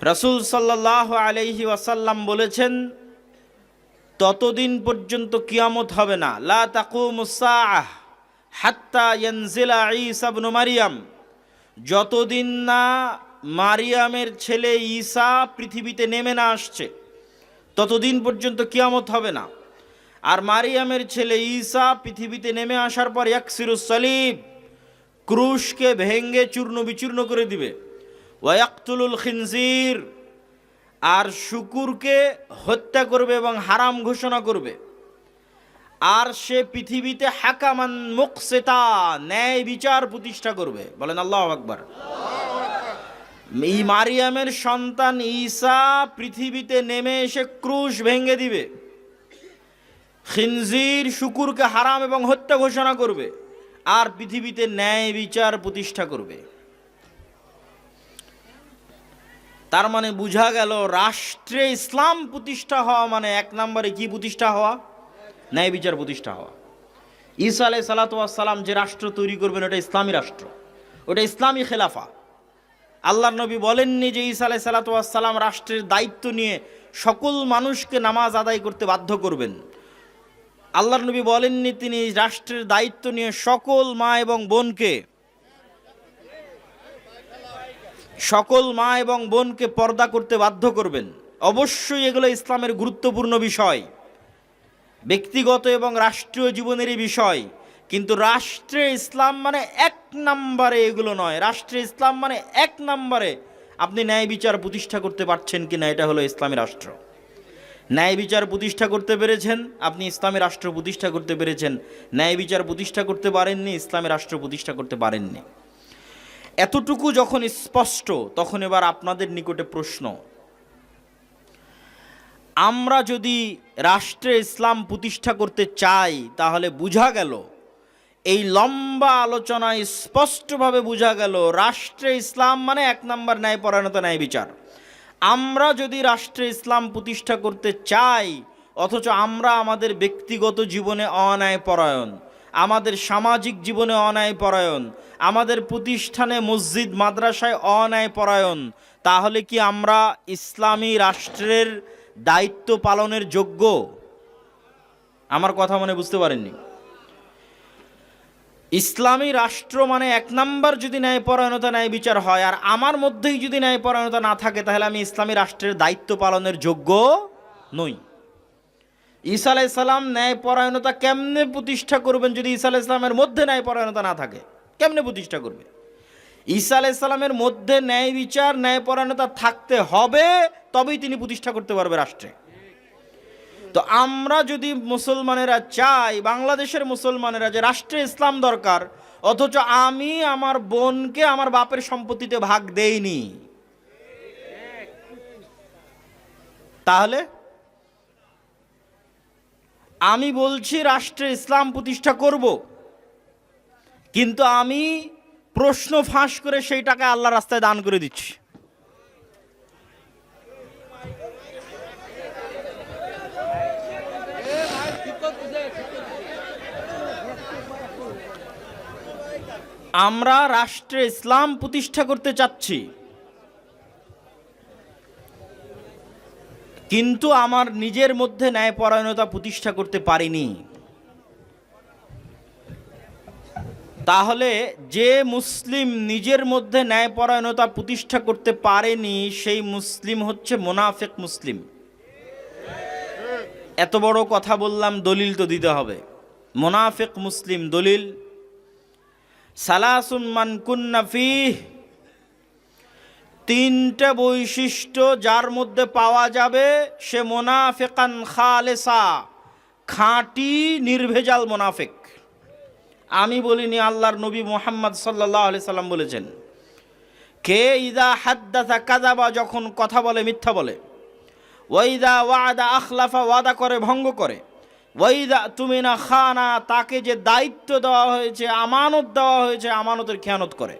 রাসূল সাল্লাল্লাহু আলাইহি ওয়াসাল্লাম বলেছেন, ততদিন পর্যন্ত কিয়ামত হবে না, লা তাকুমুস সাআহ হাত্তা ইয়ানজিলা ঈসা ইবনে মারইয়াম, যতদিন না মারিয়ামের ছেলে ঈসা পৃথিবীতে নেমে না আসছে ততদিন পর্যন্ত কিয়ামত হবে না। আর মারিয়ামের ছেলে ঈসা পৃথিবীতে নেমে আসার পর ইয়াকসিরুস সালিব, ক্রুশকে ভেঙ্গে চূর্ণ বিচূর্ণ করে দিবে। ওয়া ইয়াকতুলুল খিনজির, আর শুকুরকে হত্যা করবে এবং হারাম ঘোষণা করবে। আর সে পৃথিবীতে হাকামান মুকসিতা, ন্যায় বিচার প্রতিষ্ঠা করবে। বলেন আল্লাহু আকবার। এই মারিয়ামের সন্তান ঈসা পৃথিবীতে নেমে এসে ক্রুশ ভেঙে দিবে, খিনজির শুকুরকে হারাম এবং হত্যা ঘোষণা করবে, আর পৃথিবীতে ন্যায় বিচার প্রতিষ্ঠা করবে। তার মানে বোঝা গেল, রাষ্ট্রে ইসলাম প্রতিষ্ঠা হওয়া মানে এক নম্বরে কি প্রতিষ্ঠা হওয়া? ন্যায় বিচার প্রতিষ্ঠা হওয়া। ঈসা আলাইহিস সালাতু ওয়াস সালাম যে রাষ্ট্র তৈরি করবেন ওটা ইসলামী রাষ্ট্র, ওটা ইসলামী খেলাফা। আল্লাহর নবী বলেননি যে ঈসা আলাইহিস সালাতু ওয়াস সালাম রাষ্ট্রের দায়িত্ব নিয়ে সকল মানুষকে নামাজ আদায় করতে বাধ্য করবেন। আল্লাহর নবী বলেননি তিনি রাষ্ট্রের দায়িত্ব নিয়ে সকল মা এবং বোনকে পর্দা করতে বাধ্য করবেন। অবশ্যই এগুলো ইসলামের গুরুত্বপূর্ণ বিষয়, ব্যক্তিগত এবং রাষ্ট্রীয় জীবনেরই বিষয়, কিন্তু রাষ্ট্রে ইসলাম মানে এক নম্বরে এগুলো নয়। রাষ্ট্রে ইসলাম মানে এক নম্বরে আপনি ন্যায় বিচার প্রতিষ্ঠা করতে পারছেন কিনা, এটা হলো ইসলামী রাষ্ট্র। ন্যায় বিচার প্রতিষ্ঠা করতে পেরেছেন, আপনি ইসলামী রাষ্ট্র প্রতিষ্ঠা করতে পেরেছেন। ন্যায় বিচার প্রতিষ্ঠা করতে পারেননি, ইসলামী রাষ্ট্র প্রতিষ্ঠা করতে পারেননি। এতটুকু যখন স্পষ্ট, তখন এবার আপনাদের নিকটে প্রশ্ন, আমরা যদি রাষ্ট্রে ইসলাম প্রতিষ্ঠা করতে চাই তাহলে বোঝা গেল, এই লম্বা আলোচনায় স্পষ্টভাবে বোঝা গেল, রাষ্ট্রে ইসলাম মানে এক নম্বর ন্যায়পরায়ণতা, ন্যায় বিচার। আমরা যদি রাষ্ট্রে ইসলাম প্রতিষ্ঠা করতে চাই, অথচ আমরা আমাদের ব্যক্তিগত জীবনে অন্যায়পরায়ণ, আমাদের সামাজিক জীবনে অন্যায়পরায়ণ, আমাদের প্রতিষ্ঠানে মসজিদ মাদ্রাসায় অন্যায়পরায়ণ, তাহলে কি আমরা ইসলামী রাষ্ট্রের দায়িত্ব পালনের যোগ্য? আমার কথা মনে বুঝতে পারেননি? ইসলামী রাষ্ট্র মানে এক নাম্বার যদি ন্যায়পরায়ণতা, ন্যায় বিচার হয়, আর আমার মধ্যেই যদি ন্যায়পরায়ণতা না থাকে, তাহলে আমি ইসলামী রাষ্ট্রের দায়িত্ব পালনের যোগ্য নই। ঈসা আলাইহিস সালাম ন্যায়পরায়ণতা কেমনে প্রতিষ্ঠা করবেন যদি ঈসা আলাইহিস সালামের মধ্যে ন্যায়পরায়ণতা না থাকে? কেমনে প্রতিষ্ঠা করবে? ঈসা আলাইহিস সালামের মধ্যে ন্যায় বিচার, ন্যায়পরায়ণতা থাকতে হবে, তবেই তিনি প্রতিষ্ঠা করতে পারবে রাষ্ট্রে। তো আমরা যদি মুসলমানেরা চাই, বাংলাদেশের মুসলমানেরা, যে রাষ্ট্রে ইসলাম দরকার, অথচ আমি আমার বোনকে আমার বাপের সম্পত্তিতে ভাগ দেইনি, তাহলে আমি বলছি রাষ্ট্রে ইসলাম প্রতিষ্ঠা করব, কিন্তু আমি প্রশ্ন ফাঁস করে সেই টাকা আল্লাহর রাস্তায় দান করে দিচ্ছি। আমরা রাষ্ট্রে ইসলাম প্রতিষ্ঠা করতে চাচ্ছি, কিন্তু আমার নিজের মধ্যে ন্যায়পরায়ণতা প্রতিষ্ঠা করতে পারিনি। তাহলে যে মুসলিম নিজের মধ্যে ন্যায়পরায়ণতা প্রতিষ্ঠা করতে পারেনি, সেই মুসলিম হচ্ছে মুনাফিক মুসলিম। এত বড় কথা বললাম, দলিল তো দিতে হবে। মুনাফিক মুসলিম দলিল, সালাসুন মান কুন্না ফিহ, তিনটা বৈশিষ্ট্য যার মধ্যে পাওয়া যাবে সে মুনাফিকান খালেসা, খাঁটি নির্ভেজাল মুনাফিক। আমি বলিনি, আল্লাহর নবী মুহাম্মদ সাল্লাল্লাহু আলাইহি সাল্লাম বলেছেন, কে ইদা হাদ্দাসা কাযাবা, যখন কথা বলে মিথ্যা বলে, ওয়াইদা ওয়াদা আখলাফা, ওয়াদা করে ভঙ্গ করে, ওয়াইদা তুমিনা খানা, তাকে যে দায়িত্ব দেওয়া হয়েছে, আমানত দেওয়া হয়েছে, আমানতের খেয়ানত করে।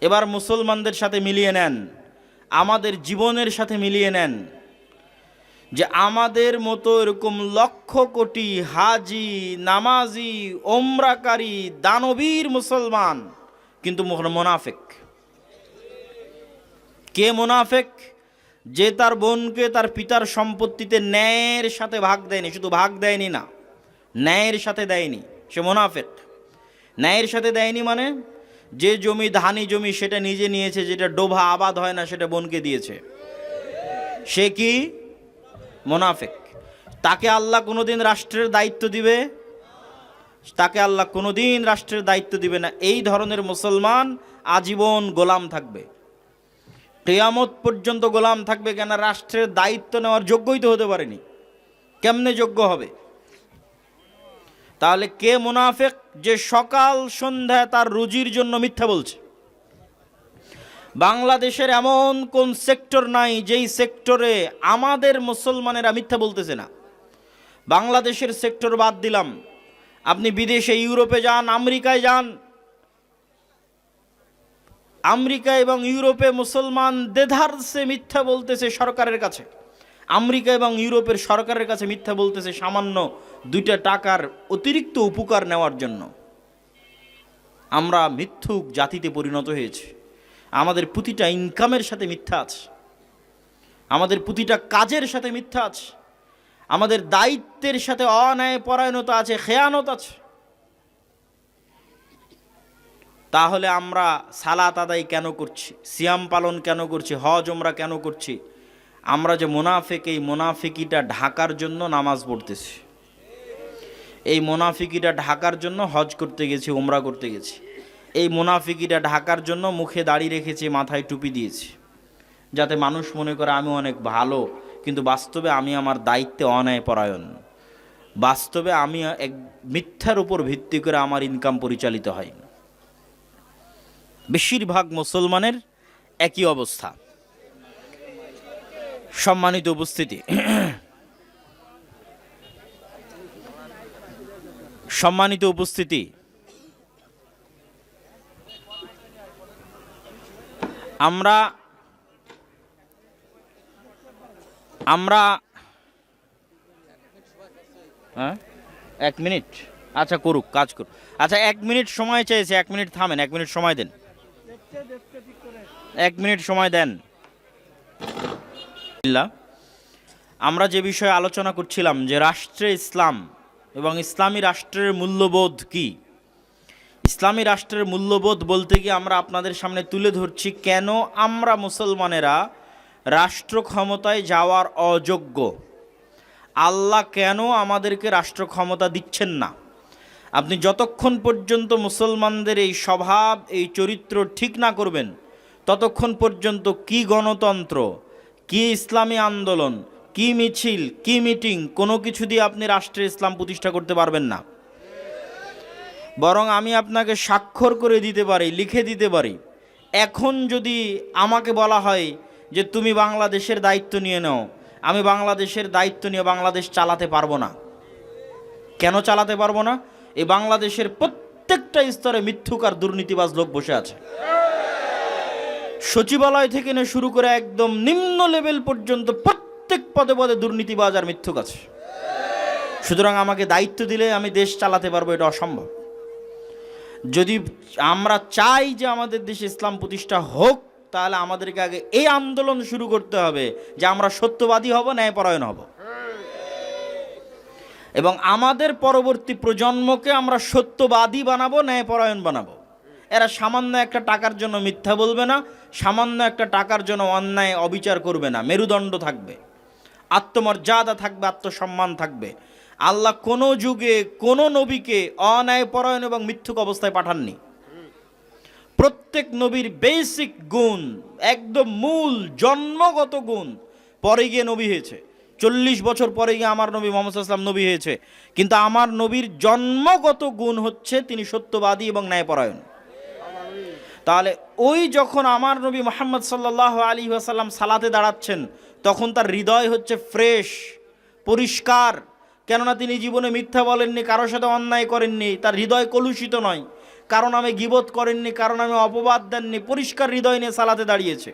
এবার মুসলমানদের সাথে মিলিয়ে নেন, আমাদের জীবনের সাথে মিলিয়ে নেন, যে আমাদের মতো এরকম লক্ষ কোটি হাজি, নামাজি, ওমরাকারী, দানবীর মুসলমান, কিন্তু মুনাফিক। কে মুনাফিক? যে তার বোনকে তার পিতার সম্পত্তিতে ন্যায়ের সাথে ভাগ দেয়নি, শুধু ভাগ দেয়নি না, ন্যায়ের সাথে দেয়নি, সে মুনাফিক। ন্যায়ের সাথে দেয়নি মানে যে জমি ধানি জমি সেটা নিজে নিয়েছে, যেটা ডোভা আবাদ হয় না সেটা বোনকে দিয়েছে, সে কি? মুনাফিক। তাকে আল্লাহ কোনোদিন রাষ্ট্রের দায়িত্ব দিবে? তাকে আল্লাহ কোনোদিন রাষ্ট্রের দায়িত্ব দিবে না। এই ধরনের মুসলমান আজীবন গোলাম থাকবে, কিয়ামত পর্যন্ত গোলাম থাকবে। কেন? রাষ্ট্রের দায়িত্ব নেওয়ার যোগ্যই তো হতে পারেনি, কেমনে যোগ্য হবে? তাহলে কে মুনাফিক? যে সকাল সন্ধ্যায় তার রুজির জন্য মিথ্যা বলছে। বাংলাদেশের এমন কোন সেক্টর নাই যেই সেক্টরে আমাদের মুসলমানেরা মিথ্যা বলতেছে না। বাংলাদেশের সেক্টর বাদ দিলাম, আপনি বিদেশে ইউরোপে যান, আমেরিকায় যান, আমেরিকা এবং ইউরোপে মুসলমান দেধারসে মিথ্যা বলতেছে সরকারের কাছে। আমেরিকা এবং ইউরোপের সরকারের কাছে মিথ্যা বলতেছে সামান্য 2টা টাকার অতিরিক্ত উপকার নেওয়ার জন্য। আমরা মিথ্যুক জাতিতে পরিণত হয়েছি। আমাদের প্রতিটা ইনকামের সাথে মিথ্যা আছে, আমাদের প্রতিটা কাজের সাথে মিথ্যা আছে, আমাদের দায়িত্বের সাথে অন্যায় পরায়ণতা আছে, খেয়ানত আছে। তাহলে আমরা সালাত আদায় কেন করছি, সিয়াম পালন কেন করছি, হজ ওমরা কেন করছি? আমরা যে মুনাফিক, এই মুনাফিকিটা ঢাকার জন্য নামাজ পড়তেছি, এই মুনাফিকিটা ঢাকার জন্য হজ করতে গেছি, ওমরা করতে গেছি, এই মুনাফিকিটা ঢাকার জন্য মুখে দাড়ি রেখেছি, মাথায় টুপি দিয়েছি, যাতে মানুষ মনে করে আমি অনেক ভালো, কিন্তু বাস্তবে আমি আমার দায়িত্বে অন্যায় পরায়ণ। বাস্তবে আমি এক মিথ্যার উপর ভিত্তি করে আমার ইনকাম পরিচালিত হয়। বেশিরভাগ মুসলমানের একই অবস্থা। সম্মানিত উপস্থিতি, সম্মানিত উপস্থিতি, আমরা 1 মিনিট, আচ্ছা করুক, কাজ করুক। আচ্ছা 1 মিনিট সময় চেয়েছে, 1 মিনিট থামেন, 1 মিনিট সময় দেন, 1 মিনিট সময় দেন। আমরা যে বিষয়ে আলোচনা করছিলাম যে রাষ্ট্রে ইসলাম এবং ইসলামী রাষ্ট্রের মূল্যবোধ কি। ইসলামী রাষ্ট্রের মূল্যবোধ বলতে গিয়ে আমরা আপনাদের সামনে তুলে ধরছি কেন আমরা মুসলমানেরা রাষ্ট্র ক্ষমতায় যাওয়ার অযোগ্য, আল্লাহ কেন আমাদেরকে রাষ্ট্র ক্ষমতা দিচ্ছেন না। আপনি যতক্ষণ পর্যন্ত মুসলমানদের এই স্বভাব, এই চরিত্র ঠিক না করবেন, ততক্ষণ পর্যন্ত কি গণতন্ত্র, কি ইসলামী আন্দোলন, কি মিছিল, কি মিটিং, কোনো কিছু দিয়ে আপনি রাষ্ট্রে ইসলাম প্রতিষ্ঠা করতে পারবেন না। বরং আমি আপনাকে স্বাক্ষর করে দিতে পারি, লিখে দিতে পারি, এখন যদি আমাকে বলা হয় যে তুমি বাংলাদেশের দায়িত্ব নিয়ে নাও, আমি বাংলাদেশের দায়িত্ব নিয়ে বাংলাদেশ চালাতে পারবো না। কেন চালাতে পারবো না? এই বাংলাদেশের প্রত্যেকটা স্তরে মিথ্যুক আর দুর্নীতিবাজ লোক বসে আছে। সচিবালয় থেকে নিয়ে শুরু করে একদম নিম্ন লেভেল পর্যন্ত প্রত্যেক পদে পদে দুর্নীতিবাজ আর মিথ্যুক আছে। সুতরাং আমাকে দায়িত্ব দিলে আমি দেশ চালাতে পারবো, এটা অসম্ভব। যদি আমরা চাই যে আমাদের দেশে ইসলাম প্রতিষ্ঠা হোক, তাহলে আমাদেরকে আগে এই আন্দোলন শুরু করতে হবে যে আমরা সত্যবাদী হব, ন্যায়পরায়ণ হব, এবং আমাদের পরবর্তী প্রজন্মকে আমরা সত্যবাদী বানাবো, ন্যায়পরায়ণ বানাবো। এরা সামান্য একটা টাকার জন্য মিথ্যা বলবে না, সামান্য একটা টাকার জন্য অন্যায় অবিচার করবে না। মেরুদণ্ড থাকবে, আত্মমর্যাদা থাকবে, আত্মসম্মান থাকবে। আল্লাহ কোনো যুগে কোনো নবীকে অন্যায়পরায়ণ এবং মিথ্যুক অবস্থায় পাঠাননি। প্রত্যেক নবীর বেসিক গুণ, একদম মূল জন্মগত গুণ, পরে গিয়ে নবী হয়েছে। 40 বছর পরে গিয়ে আমার নবী মুহাম্মদ সাল্লাল্লাহু আলাইহি ওয়াসাল্লাম নবী হয়েছে, কিন্তু আমার নবীর জন্মগত গুণ হচ্ছে তিনি সত্যবাদী এবং ন্যায়পরায়ণ। তাহলে ওই যখন আমার নবী মুহাম্মদ সাল্লাল্লাহু আলাইহি ওয়াসাল্লাম সালাতে দাঁড়াচ্ছেন, তখন তার হৃদয় হচ্ছে ফ্রেশ, পরিষ্কার। কেননা তিনি জীবনে মিথ্যা বলেননি, কারোর সাথে অন্যায় করেননি, তার হৃদয় কলুষিত নয়, কারণ আমি গীবত করেননি, কারণ আমি অপবাদ দেননি, পরিষ্কার হৃদয় নিয়ে সালাতে দাঁড়িয়েছে।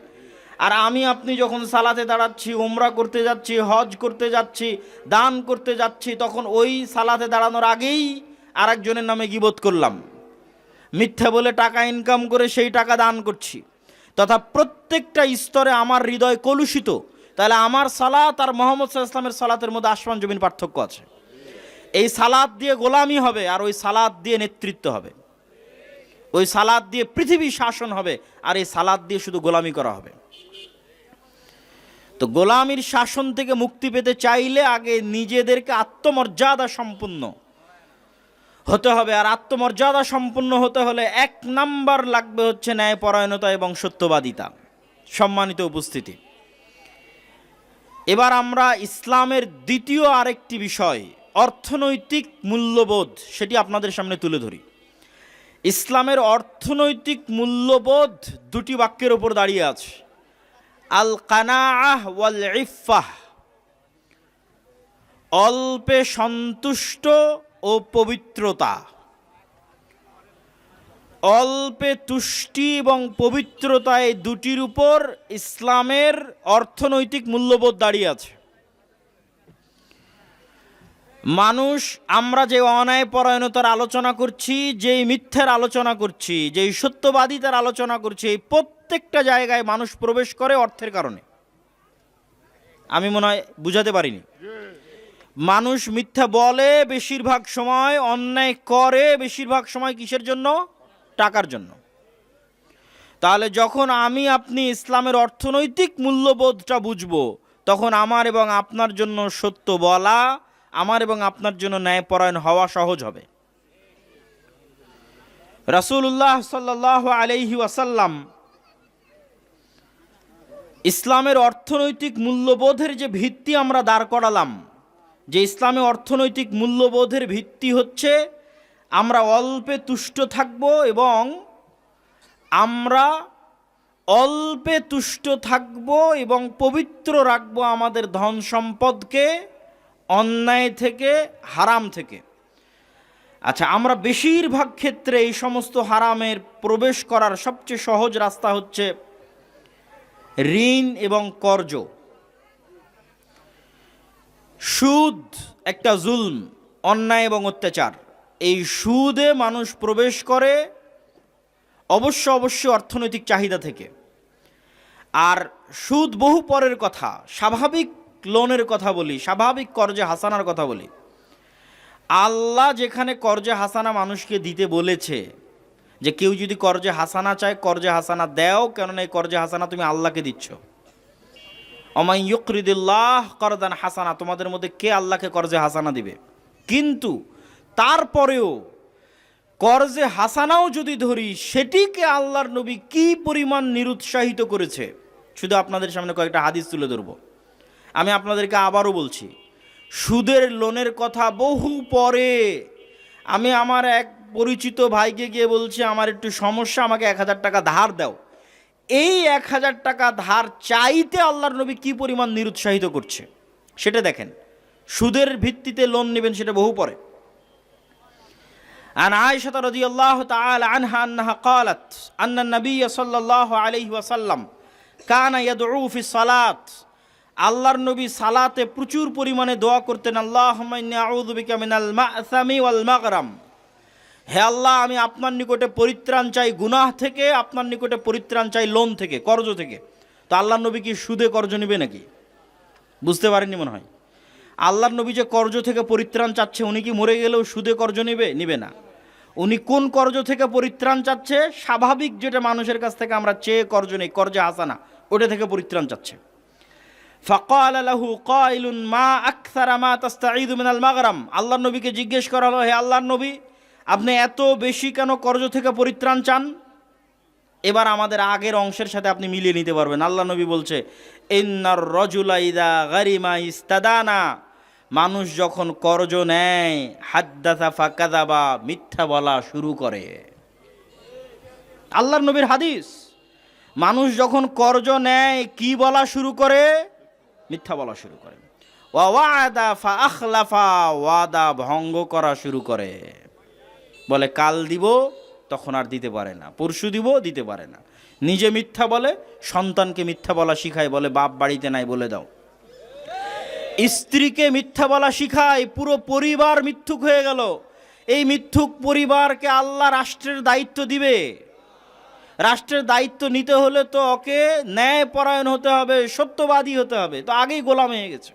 আর আমি আপনি যখন সালাতে দাঁড়াচ্ছি, উমরা করতে যাচ্ছি, হজ করতে যাচ্ছি, দান করতে যাচ্ছি, তখন ওই সালাতে দাঁড়ানোর আগেই আরেকজনের নামে গীবত করলাম, মিথ্যা বলে টাকা ইনকাম করে সেই টাকা দান করছি, তথা প্রত্যেকটা স্তরে আমার হৃদয় কলুষিত, তাহলে আমার সালাত আর মুহাম্মদ সাল্লাল্লাহু আলাইহি ওয়াসাল্লামের সালাতের মধ্যে আসমান জমিন পার্থক্য আছে। এই সালাত দিয়ে গোলামি হবে, আর ওই সালাত দিয়ে নেতৃত্ব হবে। ওই সালাত দিয়ে পৃথিবী শাসন হবে, আর এই সালাত দিয়ে শুধু গোলামি করা হবে। তো গোলামির শাসন থেকে মুক্তি পেতে চাইলে আগে নিজেদেরকে আত্মমর্যাদা সম্পন্ন হতে হবে। আর আত্মমর্যাদা সম্পন্ন হতে হলে 1 নাম্বার লাগবে হচ্ছে ন্যায়পরায়ণতা এবং সত্যবাদিতা। সম্মানিত উপস্থিতি, এবার আমরা ইসলামের দ্বিতীয় আরেকটি বিষয়, অর্থনৈতিক মূল্যবোধ, সেটি আপনাদের সামনে তুলে ধরি। ইসলামের অর্থনৈতিক মূল্যবোধ 2টি বাক্যের উপর দাঁড়িয়ে আছে, আল কানাআহ ওয়াল ইফফাহ, অল্পে সন্তুষ্ট ও পবিত্রতা। অল্পে তুষ্টি এবং পবিত্রতা, এই দুটির উপর ইসলামের অর্থনৈতিক মূল্যবোধ দাঁড়িয়ে আছে। মানুষ, আমরা যে অন্যায়পরায়ণতার আলোচনা করছি, যেই মিথ্যার আলোচনা করছি, যেই সত্যবাদিতার আলোচনা করছি, এই প্রত্যেকটা জায়গায় মানুষ প্রবেশ করে অর্থের কারণে। আমি মনে হয় বুঝাতে পারিনি। মানুষ মিথ্যা বলে বেশিরভাগ সময়, অন্যায় করে বেশিরভাগ সময় কিসের জন্য? টাকার জন্য। তাহলে যখন আমি আপনি ইসলামের অর্থনৈতিক মূল্যবোধটা বুঝবো, তখন আমার এবং আপনার জন্য সত্য বলা, আমার এবং আপনার জন্য ন্যায়পরায়ণ হওয়া সহজ হবে। রাসূলুল্লাহ সাল্লাল্লাহু আলাইহি ওয়াসাল্লাম ইসলামের অর্থনৈতিক মূল্যবোধের যে ভিত্তি আমরা দাঁড় করালাম, যে ইসলামে অর্থনৈতিক মূল্যবোধের ভিত্তি হচ্ছে আমরা অল্পে তুষ্ট থাকব, এবং আমরা অল্পে তুষ্ট থাকব এবং পবিত্র রাখবো আমাদের ধন সম্পদকে অন্যায় থেকে, হারাম থেকে। আচ্ছা, আমরা বেশিরভাগ ক্ষেত্রে এই সমস্ত হারামের প্রবেশ করার সবচেয়ে সহজ রাস্তা হচ্ছে ঋণ এবং কর্জ। সুদ একটা জুলম, অন্যায় এবং অত্যাচার। এই সুদে মানুষ প্রবেশ করে অবশ্য অর্থনৈতিক চাহিদা থেকে। আর সুদ বহু পরের কথা, স্বাভাবিক লোনের কথা বলি, স্বাভাবিক কর্জে হাসানার কথা বলি। আল্লাহ যেখানে কর্জে হাসানা মানুষকে দিতে বলেছে, যে কেউ যদি কর্জে হাসানা চায় কর্জে হাসানা দাও, কেননা এই কর্জে হাসানা তুমি আল্লাহকে দিচ্ছ। ওমাই ইউকরিদুল্লাহ করদান হাসানা, তোমাদের মধ্যে কে আল্লাহকে কর্জে হাসানা দিবে? কিন্তু তারপরেও কর্জে হাসানাও যদি ধরি, সেটিকে আল্লাহর নবী কি পরিমাণ নিরুৎসাহিত করেছে, শুধু আপনাদের সামনে কয়েকটা হাদিস তুলে ধরব। আমি আপনাদেরকে আবারও বলছি, সুদের লোনের কথা বহু পরে। আমি আমার এক পরিচিত ভাইকে গিয়ে বলছি, আমার একটু সমস্যা, আমাকে 1000 টাকা ধার দাও। এই 1000 টাকা ধার চাইতে আল্লাহর নবী কি পরিমাণ নিরুৎসাহিত করছে সেটা দেখেন। সুদের ভিত্তিতে লোন নেবেন সেটা বহু পরে। عن عائشة رضي الله تعالى عنها أنها قالت أن النبي صلى الله عليه وسلم كان يدعو في الصلاة, আল্লাহর নবী সালাতে প্রচুর পরিমাণে দোয়া করতেন, আল্লাহুম্মা ইন্নী আউযু বিকা মিনাল মা'সামি ওয়াল মাগরাম, হে আল্লাহ আমি আপনার নিকটে পরিত্রাণ চাই গুনাহ থেকে, আপনার নিকটে পরিত্রাণ চাই লোন থেকে, কর্জ থেকে। তো আল্লাহর নবী কি সুদে কর্জ নেবে নাকি? বুঝতে পারেননি মনে হয়। আল্লাহর নবী যে কর্জ থেকে পরিত্রাণ চাচ্ছে, উনি কি মরে গেলেও সুদে কর্জ নেবে না। উনি কোন কর্জ থেকে পরিত্রাণ চাচ্ছে? স্বাভাবিক যেটা মানুষের কাছ থেকে আমরা চেয়ে কর্জ নেই, কর্জে হাসানা, ওটা থেকে পরিত্রাণ চাচ্ছে। ফাকাল লাহু কাইলুন মা আকসারা মা তাস্তাঈদু মিনাল মাগরাম, আল্লাহর নবীকে জিজ্ঞেস করা হলো, হে আল্লাহর নবী আপনি এত বেশি কেন কর্জ থেকে পরিত্রাণ চান? এবার আমাদের আগের অংশের সাথে আপনি মিলিয়ে নিতে পারবেন। আল্লাহ নবী বলছে, ইন্নার রাজুলা ইযা গারিমা ইস্তাদানা, মানুষ যখন কর্জ নেয় হাদ্দাসা ফাকাযাবা, মিথ্যা বলা শুরু করে। আল্লাহর নবীর হাদিস, মানুষ যখন কর্জ নেয় কি বলা শুরু করে? মিথ্যা বলা শুরু করে। ওয়া ওয়াদা ফা আখলাফা, ওয়াদা ভঙ্গ করা শুরু করে। বলে কাল দিব, তখন আর দিতে পারে না, পরশু দিব, দিতে পারে না। নিজে মিথ্যা বলে, সন্তানকে মিথ্যা বলা শিখায়, বলে বাপ বাড়িতে নাই বলে দাও। স্ত্রীকে মিথ্যা বলা শিখায়, পুরো পরিবার মিথ্যুক হয়ে গেল। এই মিথ্যুক পরিবারকে আল্লাহ রাষ্ট্রের দায়িত্ব দিবে? রাষ্ট্রের দায়িত্ব নিতে হলে তো ওকে ন্যায়পরায়ণ হতে হবে, সত্যবাদী হতে হবে, তো আগেই গোলাম হয়ে গেছে।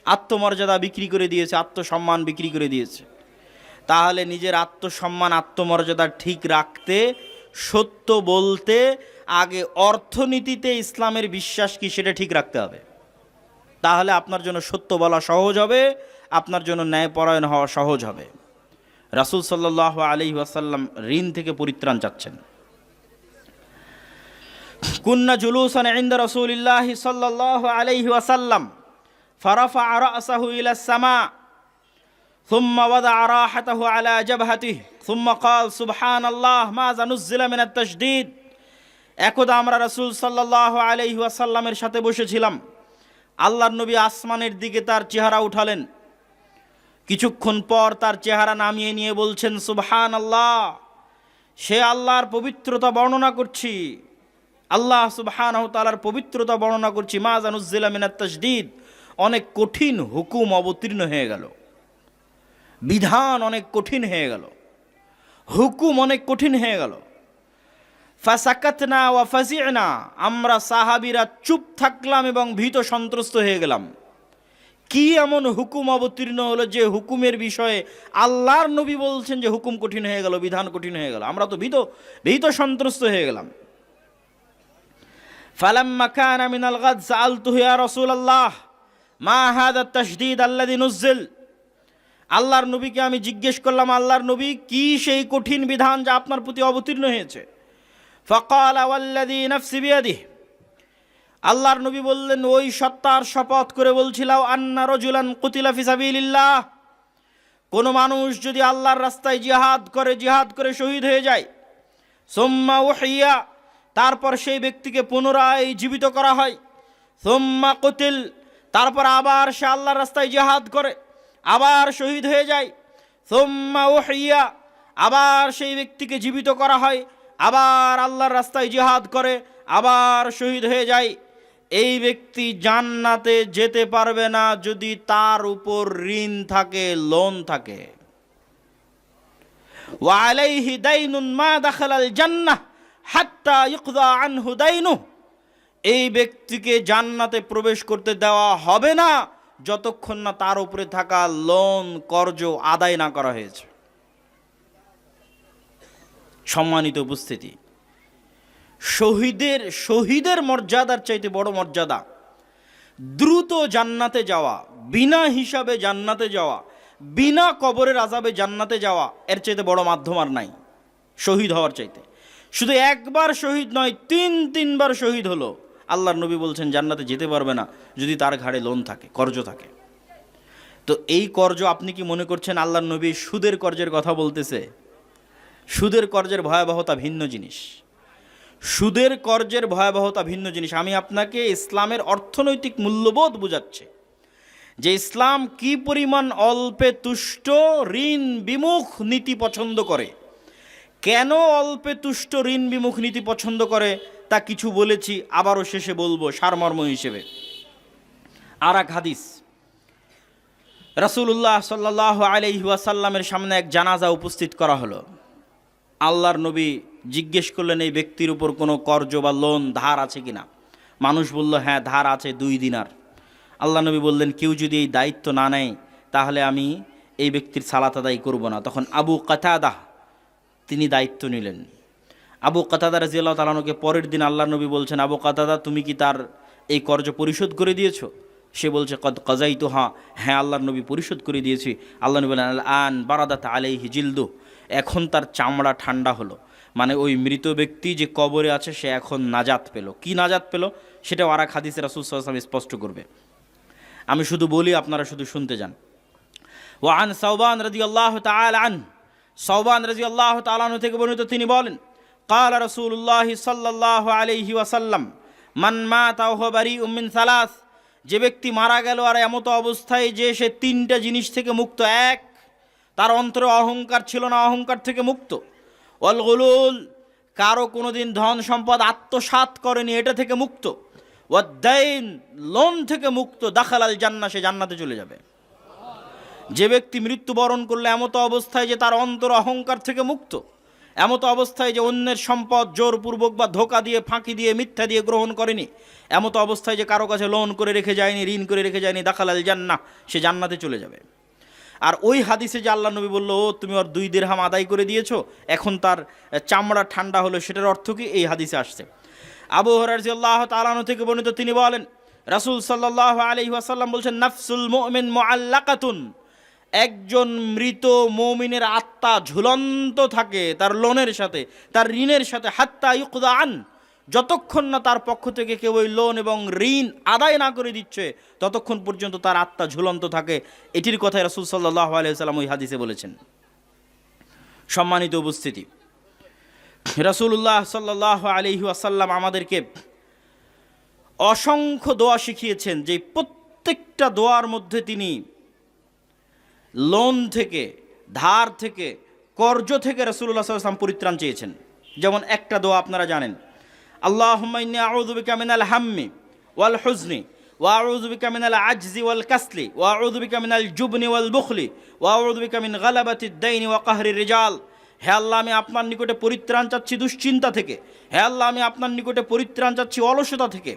আত্মমর্যাদা বিক্রি করে দিয়েছে, আত্মসম্মান বিক্রি করে দিয়েছে। তাহলে নিজের আত্মসম্মান আত্মমর্যাদা ঠিক রাখতে, সত্য বলতে আগে অর্থনীতিতে ইসলামের বিশ্বাস কি সেটা ঠিক রাখতে হবে। তাহলে আপনার জন্য সত্য বলা সহজ হবে, আপনার জন্য ন্যায়পরায়ণ হওয়া সহজ হবে। রাসূল সাল্লাল্লাহু আলাইহি ওয়াসাল্লাম ঋণ থেকে পরিত্রাণ চাচ্ছেন। কুন্না জুলুসান ইনদা রাসূলিল্লাহি সাল্লাল্লাহু আলাইহি ওয়াসাল্লাম ফারাফা রাসাহু ইলা সামা ثم وضع راحته على جبهته ثم قال سبحان الله ماذا نزل من التشديد। একদা আমরা রাসূল সাল্লাল্লাহু আলাইহি ওয়াসাল্লামের সাথে বসেছিলাম। আল্লাহর নবী আসমানের দিকে তার চেহারা উঠালেন। কিছুক্ষণ পর তার চেহারা নামিয়ে নিয়ে বলছেন সুবহানাল্লাহ, সে আল্লাহর পবিত্রতা বর্ণনা করছি, আল্লাহ সুবহানাহু তাআলার পবিত্রতা বর্ণনা করছি। মাযা নুযিলা মিনাত তাশদীদ, অনেক কঠিন হুকুম অবতীর্ণ হয়ে গেল, বিধান অনেক কঠিন হয়ে গেল, হুকুম অনেক কঠিন হয়ে গেল। ফাসাকাতনা ওয়া ফাজি'না, আমরা সাহাবীরা চুপ থাকলাম এবং ভীত সন্ত্রস্ত হয়ে গেলাম। কি এমন হুকুম অবতীর্ণ হলো যে হুকুমের বিষয়ে আল্লাহর নবী বলছেন যে হুকুম কঠিন হয়ে গেল, বিধান কঠিন হয়ে গেল। আমরা তো ভীত সন্ত্রস্ত হয়ে গেলাম। ফালাম্মা কানা মিনাল গাদ সাআলতুহু ইয়া রাসূলুল্লাহ মা হাযা আত-তাশদীদ আল্লাযী নুযিল। আল্লাহর নবীকে আমি জিজ্ঞেস করলাম, আল্লাহর নবী কি সেই কঠিন বিধান যা আপনার প্রতি অবতীর্ণ হয়েছে? ফাকালা ওয়াল্লাযী নাফসি বিয়াদিহি, আল্লাহর নবী বললেন, ওই সত্তার শপথ করে বলছিলাম, আন্না রাজুলান কুতিলা ফি সাবিলিল্লাহ, কোন মানুষ যদি আল্লাহর রাস্তায় জিহাদ করে শহীদ হয়ে যায়, সুম্মা উহিয়া, তারপর সেই ব্যক্তিকে পুনরায় জীবিত করা হয়, সুম্মা কুতিল, তারপর আবার সে আল্লাহর রাস্তায় জিহাদ করে আবার শহীদ হয়ে যায়, সুম্মা উহিয়া, আবার সেই ব্যক্তিকে জীবিত করা হয়, আবার আল্লাহর রাস্তায় জিহাদ করে আবার শহীদ হয়ে যায়, এই ব্যক্তি জান্নাতে যেতে পারবে না যদি তার উপর ঋণ থাকে, লোন থাকে। ওয়া আলাইহি দাইনুন মা দাখালাল জান্নাহ হাত্তা ইউকযা আনহু দাইনুহু, এই ব্যক্তিকে জান্নাতে প্রবেশ করতে দেওয়া হবে না যতক্ষণ না তার উপরে থাকা লোন কর্জ আদায় না করা হয়েছে। সম্মানিত উপস্থিতি, শহীদের মর্যাদার চাইতে বড় মর্যাদা দ্রুত জান্নাতে যাওয়া, বিনা হিসাবে জান্নাতে যাওয়া, বিনা কবরের আযাবে জান্নাতে যাওয়া, এর চাইতে বড় মাধ্যম আর নাই শহীদ হওয়ার চাইতে। শুধু একবার শহীদ নয়, তিনবার শহীদ হলো, আল্লাহর নবী বলছেন জান্নাতে যেতে পারবে না যদি তার ঘাড়ে লোন থাকে, কর্জ থাকে। তো এই কর্জ, আপনি কি মনে করছেন আল্লাহর নবী সুদের কর্জের কথা বলতেছে? সুদের কর্জের ভয়াবহতা ভিন্ন জিনিস, সুদের কর্জের ভয়াবহতা ভিন্ন জিনিস। আমি আপনাকে ইসলামের অর্থনৈতিক মূল্যবোধ বোঝাচ্ছি যে ইসলাম কি পরিমাণ অল্পে তুষ্ট ঋণ বিমুখ নীতি পছন্দ করে। কেন অল্পে তুষ্ট ঋণ বিমুখ নীতি পছন্দ করে তা কিছু বলেছি, আবারও শেষে বলবো সারমর্ম হিসেবে। আর এক হাদিস, রাসূলুল্লাহ সাল্লাল্লাহু আলাইহি ওয়াসাল্লামের সামনে এক জানাজা উপস্থিত করা হলো। আল্লাহর নবী জিজ্ঞেস করলেন, এই ব্যক্তির উপর কোনো কর্জ বা লোন ধার আছে কিনা? মানুষ বলল, হ্যাঁ ধার আছে 2 দিনার। আল্লাহ নবী বললেন, কেউ যদি এই দায়িত্ব না নেয় তাহলে আমি এই ব্যক্তির সালাত আদায় করব না। তখন আবু কাতাদা তিনি দায়িত্ব নিলেন। আবু কাতাদা রাদিয়াল্লাহু তাআলা আনহুকে পরের দিন আল্লাহর নবী বলছেন, আবু কাতাদা তুমি কি তার এই কর্জ পরিশোধ করে দিয়েছো? সে বলছে, কদ কাযাইতু, হ্যাঁ আল্লাহর নবী পরিশোধ করে দিয়েছি। আল্লাহ নবী বলেন, আল আন বারাদাত আলাইহি জিলদু, এখন তার চামড়া ঠান্ডা হলো। মানে ওই মৃত ব্যক্তি যে কবরে আছে সে এখন নাজাত পেল। কি নাজাত পেল সেটাও আর এক হাদিসে রাসূল সাল্লাল্লাহু আলাইহি ওয়াসাল্লাম স্পষ্ট করবে। আমি শুধু বলি, আপনারা শুধু শুনতে যান। ওয়া আন সাওবান রাদিয়াল্লাহু তাআলা আন, সাওবান রাদিয়াল্লাহু তাআলা আনহু থেকে বর্ণিত, তিনি বলেন, ক্বালা রাসূলুল্লাহ সাল্লাল্লাহু আলাইহি ওয়াসাল্লাম মান মাতা ওয়া হুয়া বারিউম মিন সালাস, যে ব্যক্তি মারা গেল আর এমতো অবস্থায় যে সে 3টা জিনিস থেকে মুক্ত। 1, তার অন্তরে অহংকার ছিল না, অহংকার থেকে মুক্ত। ওয়াল গুলুল, কারো কোনোদিন ধন সম্পদ আত্মসাৎ করেনি, এটা থেকে মুক্ত। ওয়াদ-দাইন, লোন থেকে মুক্ত। দাখালাল জান্নাহ, সে জান্নাতে চলে যাবে। যে ব্যক্তি মৃত্যুবরণ করলো এমতো অবস্থায় যে তার অন্তর অহংকার থেকে মুক্ত, এমত অবস্থায় যে অন্যের সম্পদ জোরপূর্বক বা ধোকা দিয়ে, ফাঁকি দিয়ে, মিথ্যা দিয়ে গ্রহণ করেনি, এমত অবস্থায় যে কারো কাছে লোন করে রেখে যায়নি, ঋণ করে রেখে যায়নি, দাখালাল জান্নাহ, সে জান্নাতে চলে যাবে। আর ওই হাদিসে যে আল্লাহ নবী বলল, ও তুমি ওর 2 দিরহাম আদায় করে দিয়েছো, এখন তার চামড়া ঠান্ডা হলো, সেটার অর্থ কি? এই হাদিসে আসছে। আবু হুরায়রা রাদিয়াল্লাহু তাআলা আনহু থেকে বর্ণিত, তিনি বলেন, রাসূল সাল্লাল্লাহু আলাইহি ওয়াসাল্লাম বলছেন, নাফসুল মুমিন মুআল্লাকাতুন, একজন মৃত মুমিনের আত্মা ঝুলন্ত থাকে তার লোনের সাথে, তার ঋণের সাথে, হাত্তা ইউকদা আন, যতক্ষণ না তার পক্ষ থেকে কেউ ওই লোন এবং ঋণ আদায় না করে দিচ্ছে, ততক্ষণ পর্যন্ত তার আত্মা ঝুলন্ত থাকে। এটির কথাই রাসূল সাল্লাল্লাহু আলাইহি ওয়াসাল্লাম ওই হাদিসে বলেছেন। সম্মানিত উপস্থিতি, রাসূলুল্লাহ সাল্লাল্লাহু আলাইহি ওয়াসাল্লাম আমাদেরকে অসংখ্য দোয়া শিখিয়েছেন, যে প্রত্যেকটা দোয়ার মধ্যে তিনি লোন থেকে, ধার থেকে, কর্জ থেকে রাসূলুল্লাহ সাল্লাল্লাহু আলাইহি ওয়াসাল্লাম পরিত্রাণ চেয়েছেন। যেমন একটা দোয়া আপনারা জানেন, আল্লাহুম্মা ইন্নী আউযু বিকা মিনাল হাম্মি ওয়াল হুজনি ওয়া আউযু বিকা মিনাল আজজি ওয়াল কাসলি ওয়া আউযু বিকা মিনাল জুবনি ওয়াল বুখলি ওয়া আউযু বিকা মিন গালাবাতিদ দাইনি ওয়া কাহরির রিজাল। হে আল্লাহ, আমি আপনার নিকটে পরিত্রাণ চাচ্ছি দুশ্চিন্তা থেকে। হে আল্লাহ, আমি আপনার নিকটে পরিত্রাণ চাচ্ছি অলসতা থেকে।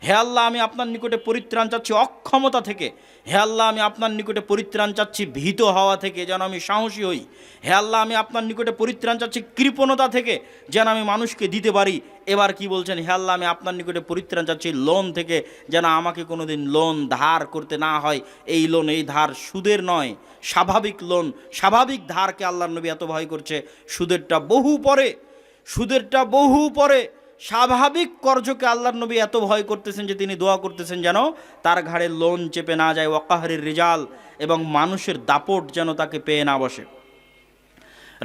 হে আল্লাহ, আমি আপনার নিকটে পরিত্রাণ চাচ্ছি অক্ষমতা থেকে। হে আল্লাহ, আমি আপনার নিকটে পরিত্রাণ চাচ্ছি ভীত হওয়া থেকে, যেন আমি সাহসী হই। হে আল্লাহ, আমি আপনার নিকটে পরিত্রাণ চাচ্ছি কৃপণতা থেকে, যেন আমি মানুষকে দিতে পারি। এবার কি বলছেন? হে আল্লাহ, আমি আপনার নিকটে পরিত্রাণ চাচ্ছি লোন থেকে, যেন আমাকে কোনোদিন লোন ধার করতে না হয়। এই লোন, এই ধার সুদের নয়, স্বাভাবিক লোন, স্বাভাবিক ধারকে আল্লাহর নবী এত ভয় করছে। সুদেরটা বহু পরে স্বাভাবিক কর্জকে আল্লাহর নবী এত ভয় করতেছেন যে তিনি দোয়া করতেছেন যেন তার ঘাড়ে লোন চেপে না যায়, ওয়াকাহরির রিজাল, এবং মানুষের দাপট যেন তাকে পেয়ে না বসে।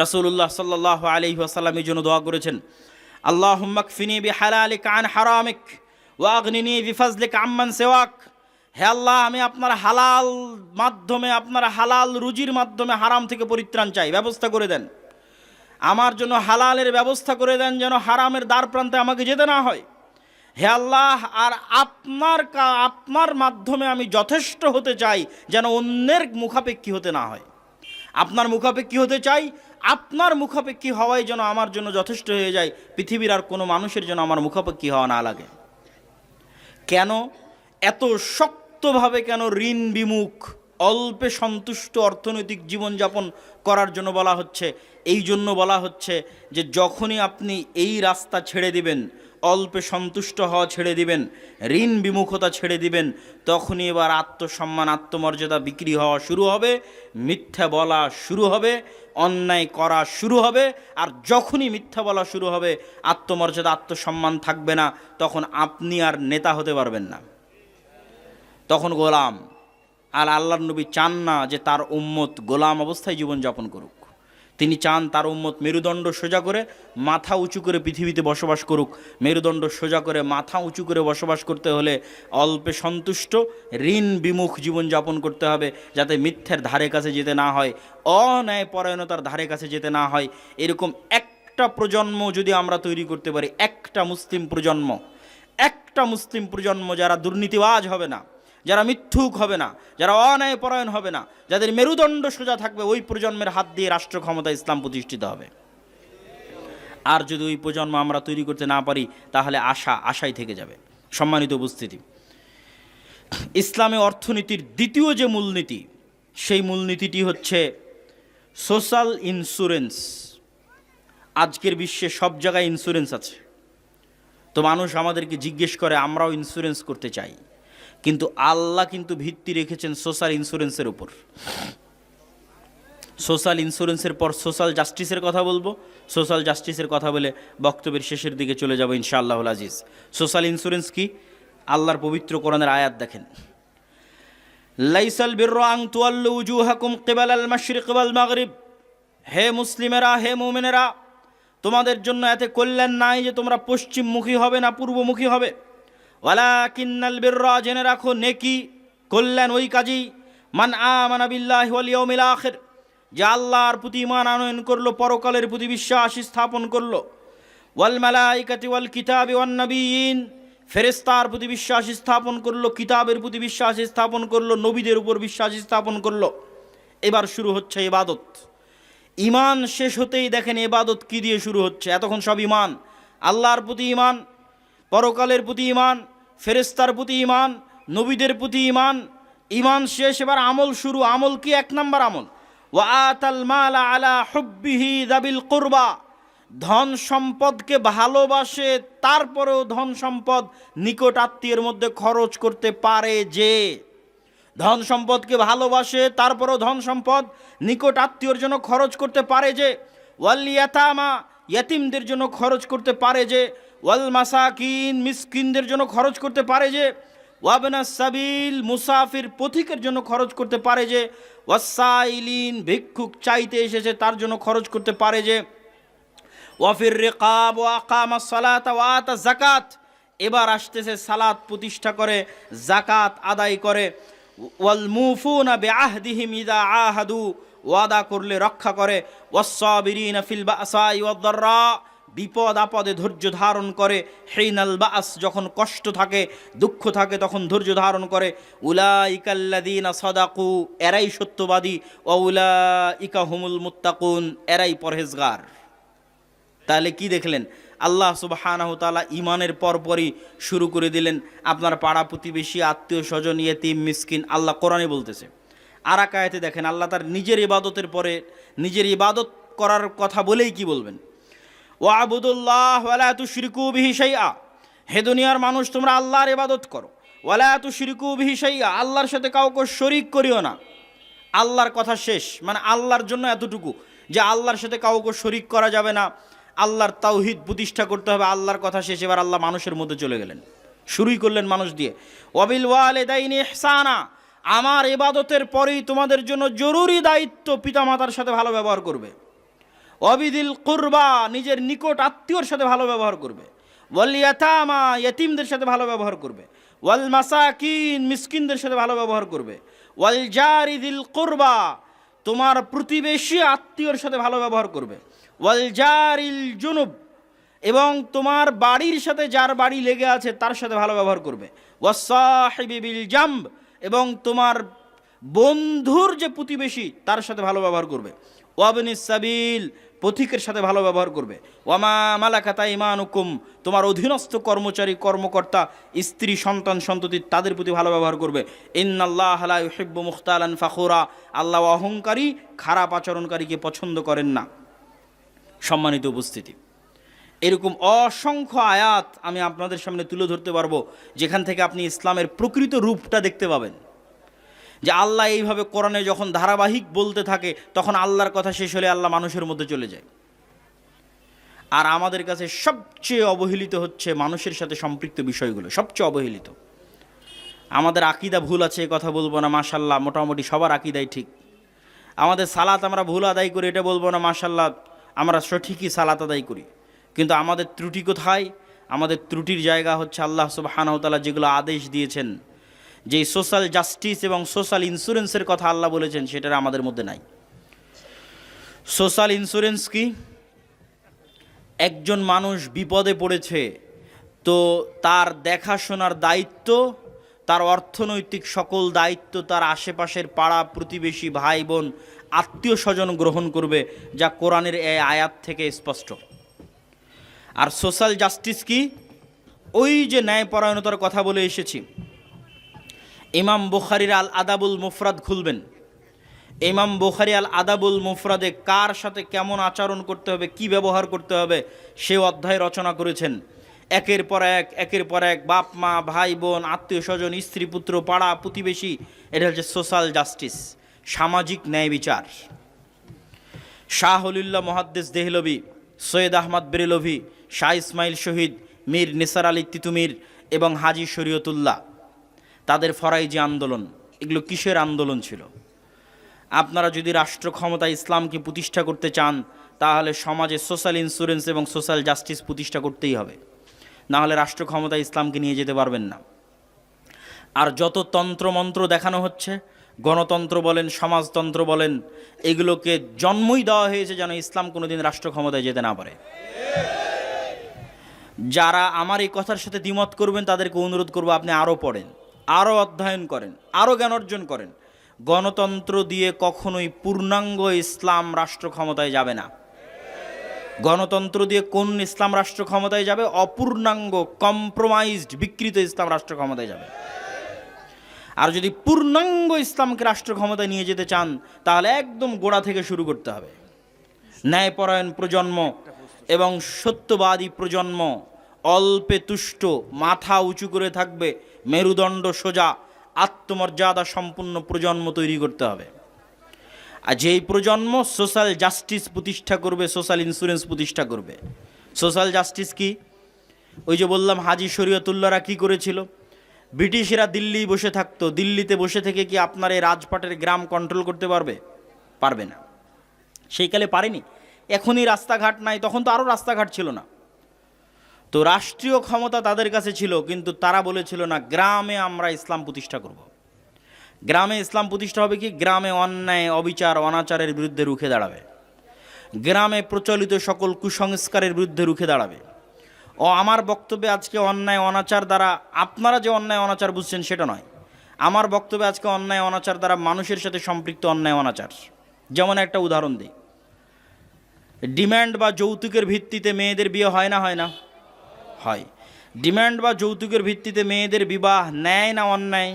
রাসূলুল্লাহ সাল্লাল্লাহু আলাইহি ওয়াসাল্লাম এই জন্য দোয়া করেছেন, আল্লাহুম্মা কফিনি বিহালালিকা আন হারামিক ওয়া আগনিনি বিফাজলিকা আম্মান সিওয়াক। হে আল্লাহ, আমি আপনার হালাল মাধ্যমে, আপনার হালাল রুজির মাধ্যমে হারাম থেকে পরিত্রাণ চাই, ব্যবস্থা করে দেন। আমার জন্য হালালের ব্যবস্থা করে দেন, যেন হারামের দ্বার প্রান্তে আমাকে যেতে না হয়। হে আল্লাহ, আর আপনার মাধ্যমে আমি যথেষ্ট হতে চাই, যেন অন্যের মুখাপেক্ষী হতে না হয়। আপনার মুখাপেক্ষী হতে চাই, আপনার মুখাপেক্ষী হওয়াই যেন আমার জন্য যথেষ্ট হয়ে যায়, পৃথিবীর আর কোনো মানুষের জন্য আমার মুখাপেক্ষী হওয়া না লাগে। কেন এত শক্তভাবে, কেন ঋণ বিমুখ, অল্পে সন্তুষ্ট অর্থনৈতিক জীবনযাপন করার জন্য বলা হচ্ছে? এই জন্য বলা হচ্ছে যে যখনই আপনি এই রাস্তা ছেড়ে দিবেন, অল্পে সন্তুষ্ট হওয়া ছেড়ে দিবেন, ঋণ বিমুখতা ছেড়ে দিবেন, তখনই এবার আত্মসম্মান, আত্মমর্যাদা বিক্রি হওয়া শুরু হবে, মিথ্যা বলা শুরু হবে, অন্যায় করা শুরু হবে। আর যখনই মিথ্যা বলা শুরু হবে, আত্মমর্যাদা, আত্মসম্মান থাকবে না, তখন আপনি আর নেতা হতে পারবেন না, তখন গোলাম। আর আল্লাহর নবী চান না যে তার উম্মত গোলাম অবস্থায় জীবনযাপন করুক। তিনি চান তার উম্মত মেরুদণ্ড সোজা করে, মাথা উঁচু করে পৃথিবীতে বসবাস করুক। মেরুদণ্ড সোজা করে, মাথা উঁচু করে বসবাস করতে হলে অল্পে সন্তুষ্ট, ঋণ বিমুখ জীবনযাপন করতে হবে, যাতে মিথ্যের ধারে কাছে যেতে না হয়, অন্যায় পরায়ণতার ধারে কাছে যেতে না হয়। এরকম একটা প্রজন্ম যদি আমরা তৈরি করতে পারি, একটা মুসলিম প্রজন্ম যারা দুর্নীতিবাজ হবে না, যারা মিথ্যুক হবে না, যারা অন্যায় পরায়ণ হবে না, যাদের মেরুদণ্ড সোজা থাকবে, ওই প্রজন্মের হাত দিয়ে রাষ্ট্র ক্ষমতা, ইসলাম প্রতিষ্ঠিত হবে। আর যদি ওই প্রজন্ম আমরা তৈরি করতে না পারি, তাহলে আশাই থেকে যাবে। সম্মানিত উপস্থিতি, ইসলামী অর্থনীতির দ্বিতীয় যে মূলনীতি, সেই মূলনীতিটি হচ্ছে সোশ্যাল ইন্স্যুরেন্স। আজকের বিশ্বে সব জায়গায় ইন্স্যুরেন্স আছে। তো মানুষ আমাদেরকে জিজ্ঞেস করে, আমরাও ইন্স্যুরেন্স করতে চাই, কিন্তু আল্লাহ কিন্তু ভিত্তি রেখেছেন সোশ্যাল ইন্স্যুরেন্সের উপর। সোশ্যাল ইন্স্যুরেন্সের পর সোশ্যাল জাস্টিসের কথা বলবো। সোশ্যাল জাস্টিসের কথা বলে বক্তব্যের শেষের দিকে চলে যাব ইনশাআল্লাহুল আজিজ। সোশ্যাল ইন্স্যুরেন্স কি? আল্লাহর পবিত্র কোরআনের আয়াত দেখেন, লাইসাল বিররা আন তুওয়াল্লু উজুহাকুম কিবালাল মাশরিক ওয়াল মাগরিব। হে মুসলিমেরা, হে মুমিনেরা, তোমাদের জন্য এতে কল্যাণ নাই যে তোমরা পশ্চিমমুখী হবে না পূর্বমুখী হবে। ওয়ালাকিন্নাল বিররা, জেনে রাখো, নেকি, কল্যাণ ওই কাজই, মান আমানা বিল্লাহি ওয়াল ইয়াউমিল আখির, যে আল্লাহর প্রতি ঈমান আনয়ন করলো, পরকালের প্রতি বিশ্বাস স্থাপন করলো, ওয়াল মালাইকাতি ওয়াল কিতাবি ওয়ান নবিয়িন, ফেরেশতার প্রতি বিশ্বাস স্থাপন করলো, কিতাবের প্রতি বিশ্বাস স্থাপন করলো, নবীদের উপর বিশ্বাস স্থাপন করলো। এবার শুরু হচ্ছে ইবাদত। ইমান শেষ হতেই দেখেন ইবাদত কি দিয়ে শুরু হচ্ছে। এতক্ষণ সব ইমান, আল্লাহর প্রতি ইমান, পরকালের প্রতি ইমান, ফেরেশতার প্রতি ইমান, নবীদের প্রতি ইমান। ইমান শেষ, এবার আমল শুরু। আমল কি? 1 নম্বর আমল, ওয়া আতাল মালা আলা হুব্বিহি যাবিল কুরবা। ধন সম্পদকে ভালোবাসে, তারপরেও ধন সম্পদ নিকট আত্মীয়ের মধ্যে খরচ করতে পারে যে। ধন সম্পদকে ভালোবাসে, তারপরেও ধন সম্পদ নিকট আত্মীয়র জন্য খরচ করতে পারে যে। ওয়াল ইয়াতামা, ইয়াতিমদের জন্য খরচ করতে পারে যে। ওয়াল মাসাকিন, মিসকিনদের জন্য খরচ করতে পারে যে। ওয়াবনাস সাবিল, মুসাফির পথিকের জন্য খরচ করতে পারে যে। ওয়াসাইলিন, ভিক্ষুক চাইতে এসেছে তার জন্য খরচ করতে পারে যে। ওয়াফির রিকাব ওয়া আকামাস সালাত ওয়া আতা যাকাত, এবার আসতেছে সালাত প্রতিষ্ঠা করে, যাকাত আদায় করে। ওয়াল মুফুনা বিআহদিহিম ইযা আহাদু, ওয়াদা করলে রক্ষা করে। ওয়াস-সাবিরিনা ফিল বাসাই ওয়াদ-দাররা, বিপদ আপদে ধৈর্য ধারণ করে। হিনাল বাস, যখন কষ্ট থাকে দুঃখ থাকে তখন ধৈর্য ধারণ করে। উলাইকাল্লাযীনা সাদাকু, এরাই সত্যবাদী। ওয়া উলাইকা হুমুল মুত্তাকুন, এরাই পরহেজগার। তাহলে কি দেখলেন? আল্লাহ সুবহানাহু ওয়া তাআলা ইমানের পরপরই শুরু করে দিলেন আপনার পাড়া প্রতিবেশী, আত্মীয় স্বজন, ইয়েতিম, মিসকিন। আল্লাহ কোরআনে বলতেছে। আর এক আয়াতে দেখেন আল্লাহ তার নিজের ইবাদতের পরে নিজের ইবাদত করার কথা বলেই কি বলবেন? ওয়াবুদুল্লাহ ওয়ালা তুশরিকু বিহি শাইআ, হে দুনিয়ার মানুষ তোমরা আল্লাহর ইবাদত করো। ওয়ালা তুশরিকু বিহি শাইআ, আল্লাহর সাথে কাউকে শরীক করিও না। আল্লাহর কথা শেষ, মানে আল্লাহর জন্য এতটুকু যে আল্লাহর সাথে কাউকে শরীক করা যাবে না, আল্লাহর তাওহীদ প্রতিষ্ঠা করতে হবে। আল্লাহর কথা শেষ, এবার আল্লাহ মানুষের মধ্যে চলে গেলেন, শুরুই করলেন মানুষ দিয়ে। ওয়াবিল ওয়ালিদাইনি ইহসানা, আমার ইবাদতের পরেই তোমাদের জন্য জরুরি দায়িত্ব পিতামাতার সাথে ভালো ব্যবহার করবে। ওয়াবিদিল কুরবা, নিজের নিকট আত্মীয়র সাথে ভালো ব্যবহার করবে। ওয়াল ইয়াতামা, ইয়াতিমদের সাথে ভালো ব্যবহার করবে। ওয়াল মাসাকিন, মিসকিনদের সাথে ভালো ব্যবহার করবে। ওয়াল জারি দিল কুরবা, তোমার প্রতিবেশী আত্মীয়র সাথে ভালো ব্যবহার করবে। ওয়াল জারিল জুনুব, এবং তোমার বাড়ির সাথে যার বাড়ি লেগে আছে তার সাথে ভালো ব্যবহার করবে। ওয়াসাহিবি বিল জামব, এবং তোমার বন্ধুর যে প্রতিবেশী তার সাথে ভালো ব্যবহার করবে। ওয়াবনিস সাবিল, পথিকের সাথে ভালো ব্যবহার করবে। ওয়ামা মালাকাত আইমানুকুম, তোমার অধীনস্থ কর্মচারী কর্মকর্তা, স্ত্রী, সন্তান, সন্ততি, তাদের প্রতি ভালো ব্যবহার করবে। ইন্নাল্লাহা লা ইউহিব্বু মুখতালান ফাখুরা, আল্লাহ অহংকারী খারাপ আচরণকারীকে পছন্দ করেন না। সম্মানিত উপস্থিতি, এরকম অসংখ্য আয়াত আমি আপনাদের সামনে তুলে ধরতে পারবো যেখান থেকে আপনি ইসলামের প্রকৃত রূপটা দেখতে পাবেন। যে আল্লাহ এইভাবে কোরআনে যখন ধারাবাহিক বলতে থাকে তখন আল্লাহর কথা শেষ হলে আল্লাহ মানুষের মধ্যে চলে যায়। আর আমাদের কাছে সবচেয়ে অবহেলিত হচ্ছে মানুষের সাথে সম্পৃক্ত বিষয়গুলো, সবচেয়ে অবহেলিত। আমাদের আকীদা ভুল আছে এ কথা বলবো না, মাশাআল্লাহ মোটামুটি সবার আকীদাই ঠিক। আমাদের সালাত আমরা ভুল আদায় করি এটা বলবো না, মাশাআল্লাহ আমরা সঠিকই সালাত আদায় করি। কিন্তু আমাদের ত্রুটি কোথায়? আমাদের ত্রুটির জায়গা হচ্ছে আল্লাহ সুবহানাহু ওয়া তাআলা যেগুলো আদেশ দিয়েছেন, যেই সোশ্যাল জাস্টিস এবং সোশ্যাল ইন্স্যুরেন্সের কথা আল্লাহ বলেছেন, সেটা আমাদের মধ্যে নাই। সোশ্যাল ইন্স্যুরেন্স কি? একজন মানুষ বিপদে পড়েছে, তো তার দেখাশোনার দায়িত্ব, তার অর্থনৈতিক সকল দায়িত্ব তার আশেপাশের পাড়া প্রতিবেশী, ভাই বোন, আত্মীয় স্বজন গ্রহণ করবে, যা কোরআনের এই আয়াত থেকে স্পষ্ট। আর সোশ্যাল জাস্টিস কি? ওই যে ন্যায়পরায়ণতার কথা বলে এসেছি, ইমাম বুখারীর আল আদাবুল মুফরাদ খুলবেন। ইমাম বুখারী আল আদাবুল মুফরাদে কার সাথে কেমন আচরণ করতে হবে, কি ব্যবহার করতে হবে, সে অধ্যায় রচনা করেছেন। একের পর এক বাপ মা, ভাই বোন, আত্মীয় স্বজন, স্ত্রী পুত্র, পাড়া প্রতিবেশী, এটা হচ্ছে সোশ্যাল জাস্টিস, সামাজিক ন্যায় বিচার। শাহ ওলিউল্লাহ মুহাদ্দিস দেহলভী, সৈয়দ আহমদ বেরেলভী, শাহ ইসমাইল শহীদ, মীর নিসার আলী তিতুমির এবং হাজী শরীয়তুল্লাহ, তাদের ফরাইজি আন্দোলন, এগুলো কিসের আন্দোলন ছিল? আপনারা যদি রাষ্ট্র ক্ষমতা ইসলামকে প্রতিষ্ঠা করতে চান তাহলে সমাজে সোশ্যাল ইন্স্যুরেন্স এবং সোশ্যাল জাস্টিস প্রতিষ্ঠা করতেই হবে, না হলে রাষ্ট্র ক্ষমতা ইসলামকে নিয়ে যেতে পারবেন না। আর যত তন্ত্রমন্ত্র দেখানো হচ্ছে, গণতন্ত্র বলেন, সমাজতন্ত্র বলেন, এগুলোকে জন্মই দেওয়া হয়েছে যেন ইসলাম কোনোদিন রাষ্ট্র ক্ষমতায় যেতে না পারে। যারা আমার এই কথার সাথে দ্বিমত করবেন তাদেরকে অনুরোধ করবো আপনি আরও পড়েন, আরও অধ্যয়ন করেন, আরও জ্ঞান অর্জন করেন। গণতন্ত্র দিয়ে কখনোই পূর্ণাঙ্গ ইসলাম রাষ্ট্র ক্ষমতায় যাবে না। গণতন্ত্র দিয়ে কোন ইসলাম রাষ্ট্র ক্ষমতায় যাবে? অপূর্ণাঙ্গ, কম্প্রোমাইজড, বিকৃত ইসলাম রাষ্ট্র ক্ষমতায় যাবে। আর যদি পূর্ণাঙ্গ ইসলামকে রাষ্ট্র ক্ষমতায় নিয়ে যেতে চান, তাহলে একদম গোড়া থেকে শুরু করতে হবে। ন্যায়পরায়ণ প্রজন্ম এবং সত্যবাদী প্রজন্ম, অল্পে তুষ্ট, মাথা উঁচু করে থাকবে, মেরুদণ্ড সোজা, আত্মমর্যাদা সম্পূর্ণ প্রজন্ম তৈরি করতে হবে। আর যেই প্রজন্ম সোশ্যাল জাস্টিস প্রতিষ্ঠা করবে, সোশ্যাল ইন্স্যুরেন্স প্রতিষ্ঠা করবে। সোশ্যাল জাস্টিস কি? ওই যে বললাম হাজি শরীয়তুল্লাহরা কি করেছিল? ব্রিটিশরা দিল্লি বসে থাকতো, দিল্লিতে বসে থেকে কি আপনার এই রাজপাটের গ্রাম কন্ট্রোল করতে পারবে? পারবে না। সেই কালে পারেনি। এখনই রাস্তাঘাট নাই, তখন তো আরও রাস্তাঘাট ছিল না। তো রাষ্ট্রীয় ক্ষমতা তাদের কাছে ছিল, কিন্তু তারা বলেছিল না, গ্রামে আমরা ইসলাম প্রতিষ্ঠা করব। গ্রামে ইসলাম প্রতিষ্ঠা হবে কি? গ্রামে অন্যায়, অবিচার, অনাচারের বিরুদ্ধে রুখে দাঁড়াবে। গ্রামে প্রচলিত সকল কুসংস্কারের বিরুদ্ধে রুখে দাঁড়াবে। ও আমার বক্তব্যে আজকে অন্যায় অনাচার দ্বারা আপনারা যে অন্যায় অনাচার বুঝছেন সেটা নয়। আমার বক্তব্যে আজকে অন্যায় অনাচার দ্বারা মানুষের সাথে সম্পৃক্ত অন্যায় অনাচার। যেমন একটা উদাহরণ দিই, ডিম্যান্ড বা যৌতুকের ভিত্তিতে মেয়েদের বিয়ে হয় না? হয় না? হয়। ডিম্যান্ড বা যৌতুকের ভিত্তিতে মেয়েদের বিবাহ ন্যায় না অন্যায়?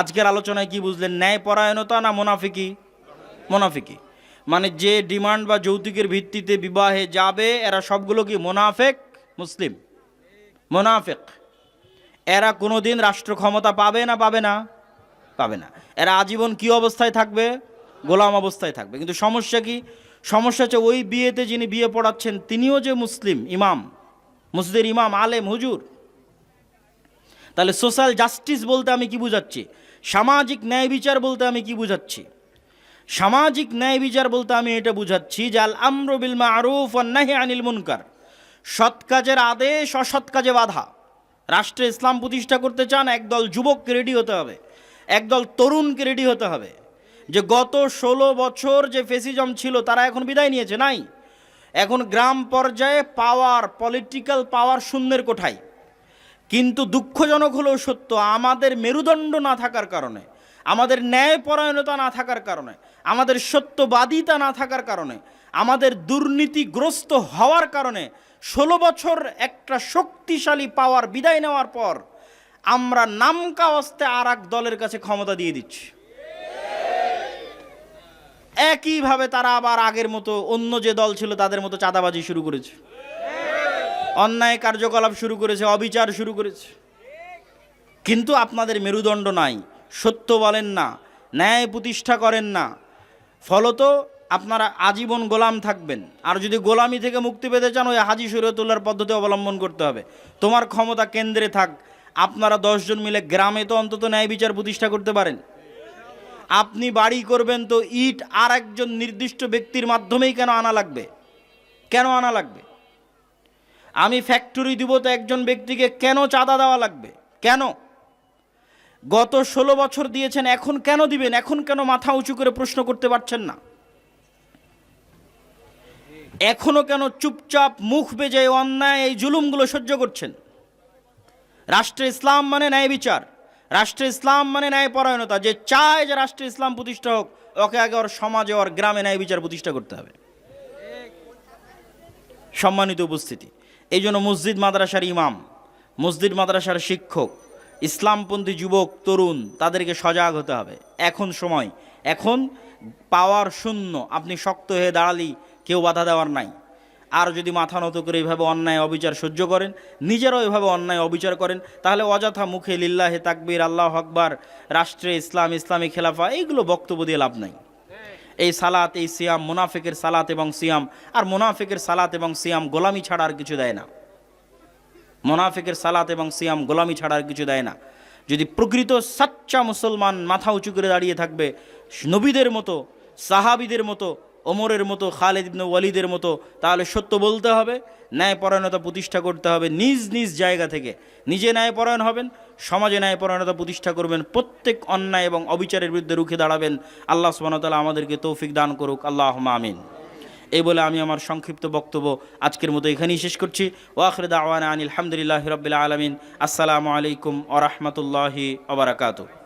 আজকের আলোচনায় কি বুঝলেন? ন্যায় পরায়ণতা না মুনাফিকি? মুনাফিকি। মানে যে ডিমান্ড বা যৌতুকের ভিত্তিতে বিবাহে যাবে, এরা সবগুলো কি মুনাফিক? মুসলিম মুনাফিক। এরা কোনোদিন রাষ্ট্র ক্ষমতা পাবে না? পাবে না? পাবে না। এরা আজীবন কি অবস্থায় থাকবে? গোলাম অবস্থায় থাকবে। কিন্তু সমস্যা কি? সমস্যা হচ্ছে ওই বিয়েতে যিনি বিয়ে পড়াচ্ছেন তিনিও যে মুসলিম, ইমাম, মসজিদের ইমাম, আলেম, হুজুর। তাহলে সোশ্যাল জাস্টিস বলতে আমি কি বুঝাচ্ছি? সামাজিক ন্যায় বিচার বলতে আমি কি বুঝাচ্ছি? সামাজিক ন্যায় বিচার বলতে আমি এটা বুঝাচ্ছি যে আল আমরু বিল মারুফ ওয়ান নাহি আনিল মুনকার, সৎ কাজের আদেশ, অসৎ কাজে বাধা। রাষ্ট্রে ইসলাম প্রতিষ্ঠা করতে চান, একদল যুবককে রেডি হতে হবে, একদল তরুণকে রেডি হতে হবে। যে গত 16 বছর যে ফেসিজম ছিল তারা এখন বিদায় নিয়েছে, নাই। এখন গ্রাম পর্যায়ে পাওয়ার, পলিটিক্যাল পাওয়ার শূন্যের কোঠায়। কিন্তু দুঃখজনক হলেও সত্য, আমাদের মেরুদণ্ড না থাকার কারণে, আমাদের ন্যায়পরায়ণতা না থাকার কারণে, আমাদের সত্যবাদিতা না থাকার কারণে, আমাদের দুর্নীতিগ্রস্ত হওয়ার কারণে 16 বছর একটা শক্তিশালী পাওয়ার বিদায় নেওয়ার পর আমরা নামকা অস্তে আর এক দলের কাছে ক্ষমতা দিয়ে দিচ্ছি। একইভাবে তারা আবার আগের মতো অন্য যে দল ছিল তাদের মতো চাঁদাবাজি শুরু করেছে, অন্যায় কার্যকলাপ শুরু করেছে, অবিচার শুরু করেছে। কিন্তু আপনাদের মেরুদণ্ড নাই, সত্য বলেন না, ন্যায় প্রতিষ্ঠা করেন না, ফলত আপনারা আজীবন গোলাম থাকবেন। আর যদি গোলামি থেকে মুক্তি পেতে চান, ওই হাজি শরীয়তুল্লাহর পদ্ধতি অবলম্বন করতে হবে। তোমার ক্ষমতা কেন্দ্রে থাক, আপনারা 10 জন মিলে গ্রামে তো অন্তত ন্যায় বিচার প্রতিষ্ঠা করতে পারেন। আপনি বাড়ি করবেন তো ইট আর একজন নির্দিষ্ট ব্যক্তির মাধ্যমেই কেন আনা লাগবে? কেন আনা লাগবে? আমি ফ্যাক্টরি দিব তো একজন ব্যক্তিকে কেন চাঁদা দেওয়া লাগবে? কেন? গত 16 বছর দিয়েছেন, এখন কেন দিবেন? এখন কেন মাথা উঁচু করে প্রশ্ন করতে পারছেন না? এখনো কেন চুপচাপ মুখ বেজে অন্যায় এই জুলুমগুলো সহ্য করছেন? রাষ্ট্রে ইসলাম মানে ন্যায় বিচার, রাষ্ট্রে ইসলাম মানে ন্যায়পরায়ণতা। যে চায় যে রাষ্ট্রে ইসলাম প্রতিষ্ঠা হোক, ওকে আগে ওর সমাজে, ওর গ্রামে ন্যায় বিচার প্রতিষ্ঠা করতে হবে। সম্মানিত উপস্থিতি, এই জন্য মসজিদ মাদ্রাসার ইমাম, মসজিদ মাদ্রাসার শিক্ষক, ইসলামপন্থী যুবক তরুণ, তাদেরকে সজাগ হতে হবে। এখন সময়, এখন পাওয়ার শূন্য, আপনি শক্ত হয়ে দাঁড়ালেই কেউ বাধা দেওয়ার নাই। আর যদি মাথা নত করে এইভাবে অন্যায় অবিচার সহ্য করেন, নিজেরাও এভাবে অন্যায় অবিচার করেন, তাহলে অযথা মুখে লিল্লাহে তাকবীর, আল্লাহু আকবার, রাষ্ট্রে ইসলাম, ইসলামী খেলাফা, এইগুলো বক্তব্য দিয়ে লাভ নাই। এই সালাত, এই সিয়াম মুনাফিকের সালাত এবং সিয়াম। আর মুনাফিকের সালাত এবং সিয়াম গোলামি ছাড়া আর কিছু দেয় না। মুনাফিকের সালাত এবং সিয়াম গোলামি ছাড়া আর কিছু দেয় না। যদি প্রকৃত সাচ্চা মুসলমান মাথা উঁচু করে দাঁড়িয়ে থাকবে, নবীদের মতো, সাহাবীদের মতো, ওমরের মতো, খালিদ ইবনে ওয়ালিদের মতো, তাহলে সত্য বলতে হবে, ন্যায়পরায়ণতা প্রতিষ্ঠা করতে হবে। নিজ নিজ জায়গা থেকে নিজে ন্যায়পরায়ণ হবেন, সমাজে ন্যায়পরায়ণতা প্রতিষ্ঠা করবেন, প্রত্যেক অন্যায় এবং অবিচারের বিরুদ্ধে রুখে দাঁড়াবেন। আল্লাহ সুবহানাহু ওয়া তাআলা আমাদেরকে তৌফিক দান করুক, আল্লাহুম্মা আমিন। এই বলে আমি আমার সংক্ষিপ্ত বক্তব্য আজকের মতো এখানেই শেষ করছি। ওয়া আখিরু দাওয়ানা আনিল হামদুলিল্লাহি রাব্বিল আলামিন। আসসালামু আলাইকুম ওয়া রাহমাতুল্লাহি ওয়া বারাকাতুহু।